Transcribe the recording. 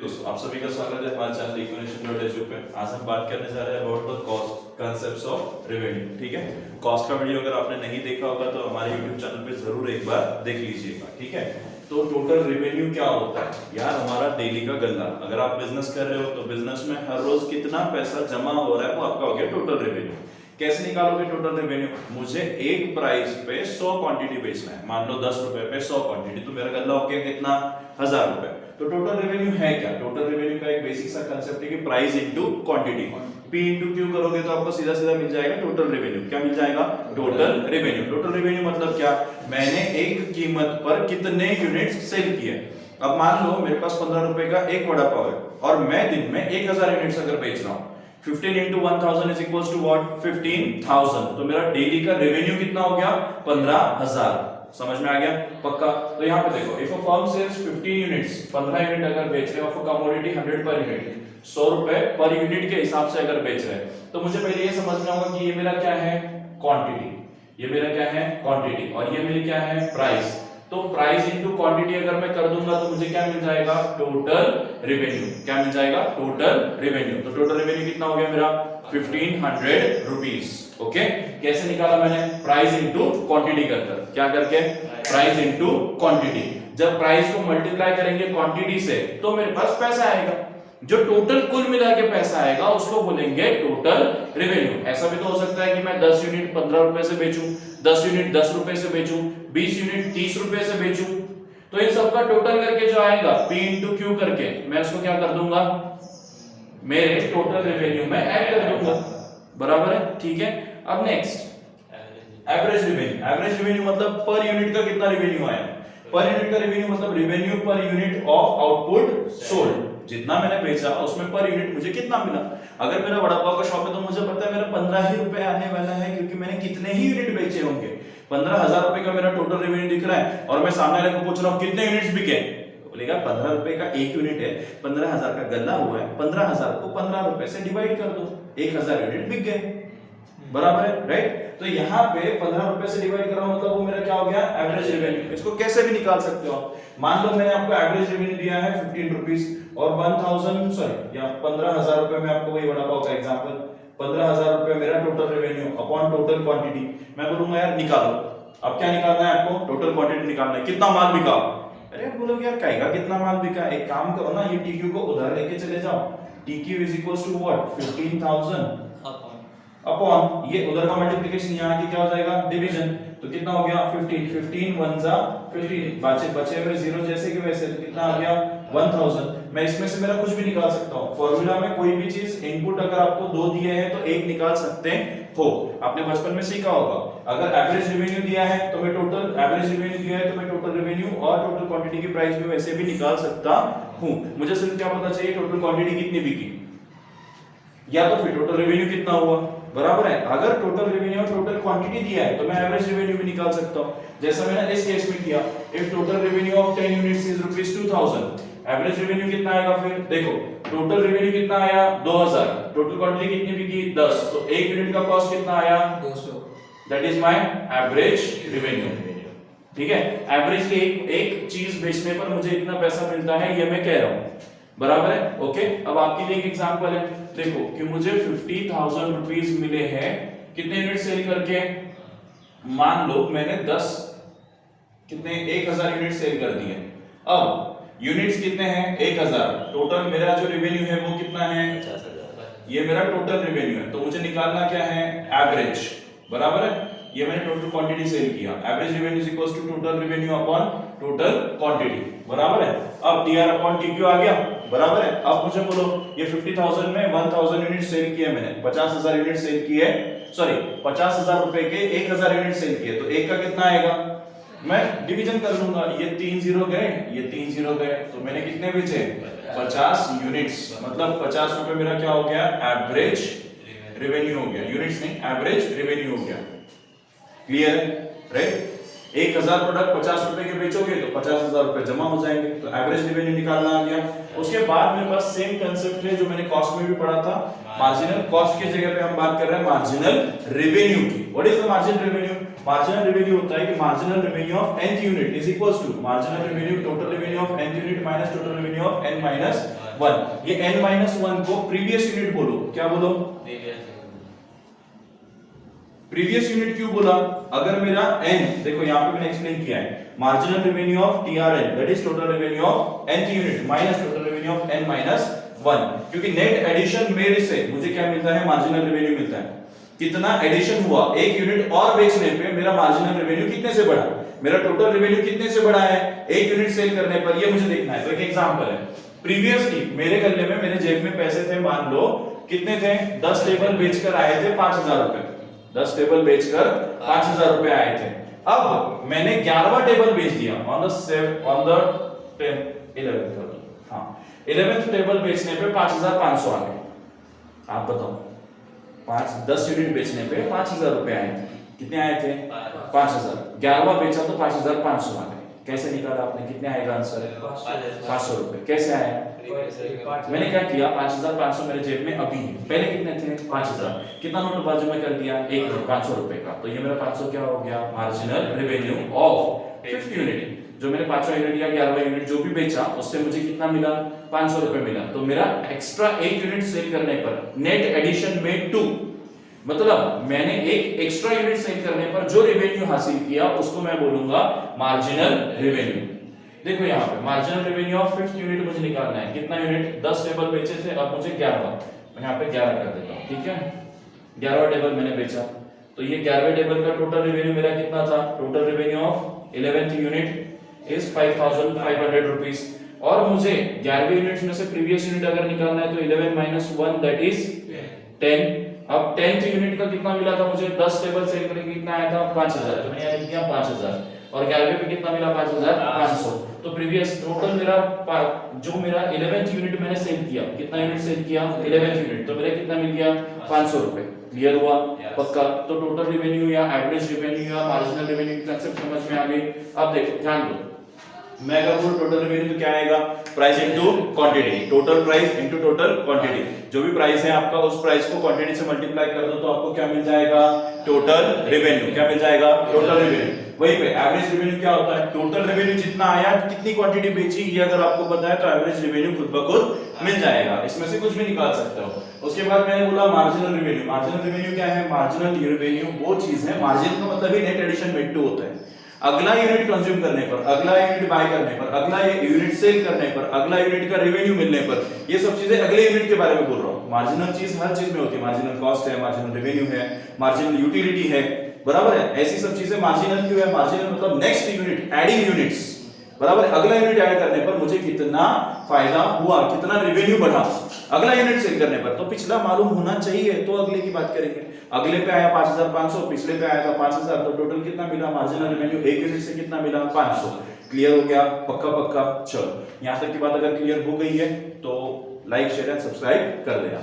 दोस्तों आप सभी का स्वागत है हमारे चैनल equation.edu पे। आज हम बात करने जा रहे हैं about the cost concepts of revenue. ठीक है, कॉस्ट का वीडियो अगर आपने नहीं देखा होगा तो हमारे YouTube चैनल पे जरूर एक बार देख लीजिएगा। ठीक है, तो टोटल रेवेन्यू क्या होता है यार? हमारा डेली का गल्ला। अगर आप बिजनेस कर रहे हो तो बिजनेस में हर रोज कितना पैसा जमा हो रहा है वो आपका हो गया टोटल रेवेन्यू। कैसे निकालोगे टोटल रेवेन्यू? मुझे एक प्राइस पे 100 क्वांटिटी बेचना है, मान लो 10 रुपए पे 100 क्वांटिटी, तो मेरा गल्ला हो गया कितना? 1000 रुपए। तो टोटल रेवेन्यू है क्या? टोटल रेवेन्यू का एक बेसिक सा कांसेप्ट है कि price into quantity. P into Q करोगे तो आपको सीधा सीधा मिल जाएगा टोटल रेवेन्यू। क्या मिल जाएगा? Total revenue. टोटल रेवेन्यू मतलब क्या? मैंने एक कीमत पर कितने यूनिट्स सेल किए। अब मान लो मेरे पास 15 रुपए का एक वड़ा पाव है और मैं दिन में 1000 यूनिट्स अगर बेच रहा हूं, 15 into 1000 is equals to what? 15,000। तो मेरा डेली का रेवेन्यू कितना हो गया? 15,000। समझ में आ गया? पक्का? तो यहाँ पे देखो, if a firm sells 15 units, 15 unit अगर बेच रहे हो ऑफ कमोडिटी 100 पर यूनिट, 100 रुपए पर यूनिट के हिसाब से अगर बेच रहे हैं, तो मुझे पहले ये समझना होगा कि ये मेरा क्या है? क्वांटिटी। ये मेरा क्या है? क्वांटिटी। और ये मेरी क्या है? प्राइस। तो प्राइस इनटू क्वांटिटी अगर मैं कर दूंगा तो मुझे क्या मिल जाएगा? Total revenue. क्या मिल जाएगा? Total revenue. तो टोटल रेवेन्यू कितना हो गया मेरा? 1500 रुपीस। ओके, कैसे निकाला मैंने? प्राइस इनटू क्वांटिटी करकर। क्या करके? Price into quantity. जब प्राइस को मल्टीप्लाई करेंगे क्वांटिटी से तो मेरे पास पैसा आएगा। जो टोटल कुल मिला के पैसा आएगा उसको बोलेंगे टोटल रेवेन्यू। ऐसा भी तो हो सकता है कि मैं 10 यूनिट 15 रुपए से बेचूं, 10 यूनिट 10 रुपए से बेचूं, 20 यूनिट 30 रुपए से बेचूं, तो इन सबका टोटल करके जो आएगा P into Q करके मैं उसको क्या कर दूंगा? मेरे टोटल रेवेन्यू में ऐड कर दूंगा। बराबर है? ठीक है। अब next average revenue. Average revenue मतलब पर यूनिट का कितना रेवेन्यू आया। पर यूनिट का रेवेन्यू मतलब revenue per unit of output sold. जितना मैंने बेचा उसमें पर यूनिट मुझे कितना मिला। अगर मेरा वड़ा पाव का शॉप है तो मुझे पता है मेरा 15 ही रुपए आने वाला है, क्योंकि मैंने कितने ही यूनिट बेचे होंगे। 15,000 रुपए का मेरा टोटल रेवेन्यू दिख रहा है और मैं सामने वाले को पूछ रहा हूं कितने यूनिट्स बिके। बोलेगा 15 रुपए का एक यूनिट है, 15,000 का गल्ला हुआ है, 15,000 को 15 रुपए से डिवाइड कर दो, 1000 यूनिट बिक गए। बराबर है? राइट। तो यहाँ पे 15 रुपए से डिवाइड कर रहा हूं, मतलब वो मेरा क्या हो गया? Average revenue. इसको कैसे भी निकाल सकते हो आप। मान लो मैंने आपको एवरेज रेवेन्यू दिया है 15 रुपीस और 1000 सॉरी या 15,000 रुपए में आपको वही वड़ा पाव का एग्जांपल, 15,000 रुपए मेरा total revenue upon total quantity. मैं बोलूंगा यार निकालो। अब क्या निकालना है आपको? टोटल क्वांटिटी निकालना है। कितना माल बिका? अरे आप बोलोगे यार कहेगा कितना माल बिका। एक काम करो ना, ये टीक्यू को उधर लेके चले जाओ। TQ is equals to what? 15,000 upon ये उधर का मल्टीप्लिकेशन, यहाँ की क्या हो जाएगा? डिवीजन। तो कितना हो गया? 15। 15 1 जा 15, बचे हुए जीरो जैसे कि वैसे, तो कितना आ गया? 1000। मैं इसमें से मेरा कुछ भी निकाल सकता हूँ। फॉर्मूला में कोई भी चीज इनपुट अगर आपको दो दिए हैं तो एक निकाल सकते हो। आपने बचपन में सीखा होगा। अगर एवरेज रेवेन्यू दिया है तो मैं टोटल एवरेज रेवेन्यू दिया है तो मैं टोटल रेवेन्यू और टोटल क्वांटिटी की प्राइस भी वैसे भी निकाल सकता हूँ। मुझे सिर्फ क्या पता चाहिए? टोटल क्वांटिटी कितनी बिकी या तो फिर टोटल रेवेन्यू कितना हुआ। बराबर है? अगर टोटल रेवेन्यू और टोटल क्वांटिटी दिया है तो मैं एवरेज रेवेन्यू भी निकाल सकता हूं, जैसा मैंने इस केस में किया। If total revenue of 10 units is ₹2000, average revenue कितना आएगा? फिर देखो टोटल रेवेन्यू कितना आया? 2000। टोटल क्वांटिटी कितनी बिकी? 10। तो एक यूनिट का कॉस्ट कितना आया? 200। That is my average revenue. ठीक है, एवरेज की एक चीज बेचने पर मुझे इतना पैसा मिलता है, ये मैं कह रहा हूं। बराबर है? ओके। अब आपके लिए एक एग्जांपल है। देखो कि मुझे 50,000 रुपीस मिले हैं कितने यूनिट सेल करके। मान लो मैंने 1000 यूनिट सेल कर दिए। अब यूनिट्स कितने हैं? 1000। टोटल मेरा जो रेवेन्यू है वो कितना है? 50,000। ये मेरा टोटल रेवेन्यू है, तो मुझे निकालना क्या है? एवरेज। बराबर है? ये मैंने टोटल क्वांटिटी सेल किया। Average revenue is equals to total revenue upon total quantity. बराबर है? अब टीआर अपॉन टीक्यू आ गया। बराबर है? अब मुझे बोलो ये 50,000 में 1000 यूनिट सेल किए मैंने, 50,000 यूनिट सेल किए, सॉरी 50,000 रुपए के 1000 यूनिट सेल किए, तो एक का कितना आएगा? मैं डिवीजन कर लूंगा। ये 3 जीरो गए, ये 3 जीरो गए, तो मैंने कितने बेचे? 50 यूनिट्स। मतलब 50 रुपए मेरा क्या हो गया? एवरेज रेवेन्यू हो गया। यूनिट्स नहीं, एवरेज रेवेन्यू हो गया। क्लियर है? राइट? 1000 प्रोडक्ट 50 रुपए के बेचोगे तो 50,000 रुपए जमा हो जाएंगे। तो एवरेज रेवेन्यू निकालना आ गया। उसके बाद मेरे पास सेम कंसेप्ट है जो मैंने कॉस्ट में भी पढ़ा था। मार्जिनल कॉस्ट की जगह पे हम बात कर रहे हैं मार्जिनल रेवेन्यू की। What is the marginal revenue? Marginal revenue होता है कि marginal revenue of nth unit is equals to marginal revenue total revenue of nth unit minus total revenue of n minus 1। ये n-1 को previous unit बोलो, क्या बोलो? Previous unit क्यों बोला? अगर मेरा n, देखो यहां पे मैंने एक्सप्लेन किया है, marginal revenue of TRN that is total revenue of nth unit minus total revenue of n-1, क्योंकि नेट एडिशन मेड से मुझे क्या मिलता है? मार्जिनल रेवेन्यू मिलता है। कितना एडिशन हुआ, एक यूनिट और बेचने पे मेरा मार्जिनल रेवेन्यू कितने से बढ़ा, मेरा टोटल रेवेन्यू कितने से बढ़ा है एक यूनिट सेल करने पर, ये मुझे देखना है। तो एक एग्जांपल है, प्रीवियसली मेरे गले में, मेरे जेब में पैसे थे, मान लो कितने थे? 10 टेबल बेचकर आए थे 5000 रुपए, 10 टेबल बेचकर 5000 रुपए आए थे। अब मैंने 11वां टेबल बेच दिया ऑन द 11th टेबल बेचने पे 5500 आ गए। आप बताओ, 10 यूनिट बेचने पे 5000 रुपए आए थे, कितने आए थे? 5000। 11वां बेचा तो 5500 आ गए। कैसे निकाला आपने? कितने आएगा आंसर? 500 रुपए। कैसे आया? मैंने क्या किया, 5500 मेरे जेब में अभी है, पहले कितने थे? 5000। कितना नोट बाजू में कर दिया? एक नोट 500 रुपए का। तो ये मेरा 500 क्या हो गया? Marginal revenue of 5th unit. जो मैंने 5वां यूनिट या 11वां यूनिट जो भी बेचा, उससे मुझे कितना मिला? 500 रुपए मिला। तो मेरा एक्स्ट्रा एक यूनिट सेल करने पर नेट एडिशन में 2, मतलब मैंने एक एक्स्ट्रा यूनिट सेल करने पर जो रेवेन्यू हासिल किया उसको मैं बोलूंगा मार्जिनल रेवेन्यू। देखो यहाँ पे marginal revenue of 5th unit मुझे निकालना है। कितना यूनिट? 10 टेबल बेचे थे, अब मुझे 11, यहाँ पे 11 कर देता हूँ, ठीक है? 11वां टेबल मैंने बेचा, तो ये 11वें टेबल का टोटल रेवेन्यू मेरा कितना था? Total revenue of 11th unit is 5500 rupees. और मुझे 11वें यूनिट में से प्रीवियस यूनिट अगर निकालना है तो 11 - 1 दैट इज 10। अब 10th यूनिट का कितना मिला था मुझे? 10 टेबल सेल करके कितना आया था? 5000। तो मैंने लिख दिया 5000, और 11वें पे कितना मिला? 5500। तो प्रीवियस टोटल मेरा जो मेरा 11th यूनिट मैंने सेल किया, कितना यूनिट सेल किया? 11th यूनिट, तो मेरा कितना मिल गया? 500 रुपए। क्लियर हुआ? पक्का? तो टोटल रेवेन्यू या एवरेज रेवेन्यू या मार्जिनल रेवेन्यू की कांसेप्ट समझ में आ गई। अब देखो ध्यान दो, मैं अगर बोल टोटल रेवेन्यू तो क्या आएगा? Price into quantity, total price into total quantity. जो भी प्राइस है आपका, उस प्राइस को क्वांटिटी से मल्टीप्लाई कर दो तो आपको क्या मिल जाएगा? Total revenue. क्या मिल जाएगा? Total revenue. वही पे एवरेज रेवेन्यू क्या होता है? टोटल रेवेन्यू जितना आया, कितनी क्वांटिटी बेची, ये अगर आपको पता है तो एवरेज रेवेन्यू खुद ब खुद मिल जाएगा। इसमें से कुछ भी निकाल सकते हो। उसके बाद मैंने बोला मार्जिनल रेवेन्यू। मार्जिनल रेवेन्यू क्या है? मार्जिनल रेवेन्यू वो चीज है, मार्जिन का मतलब ही नेट एडिशन में 2 होता है। अगला यूनिट कंज्यूम करने पर, अगला यूनिट बाय करने पर, अगला यूनिट सेल करने पर, अगला यूनिट का रेवेन्यू मिलने पर, ये सब चीजें अगले यूनिट के बारे में बोल रहा हूं। मार्जिनल चीज हर चीज में होती है, मार्जिनल कॉस्ट है, मार्जिनल रेवेन्यू है, मार्जिनल यूटिलिटी है, बराबर है? ऐसी सब चीजें मार्जिनल क्यों है? मार्जिनल मतलब नेक्स्ट यूनिट, एडिंग यूनिट्स, बराबर है? अगला यूनिट ऐड करने पर मुझे कितना फायदा हुआ, कितना रेवेन्यू बढ़ा अगला यूनिट सेल करने पर, तो पिछला मालूम होना चाहिए तो अगले की बात करेंगे। अगले पे आया 5500, पिछले पे आया था 5000, तो टोटल कितना मिला? मार्जिनल रेवेन्यू एक यूनिट से कितना मिला? 500। क्लियर हो गया? पक्का पक्का। चलो, यहां तक की बात अगर क्लियर हो गई है तो लाइक शेयर एंड सब्सक्राइब कर देना।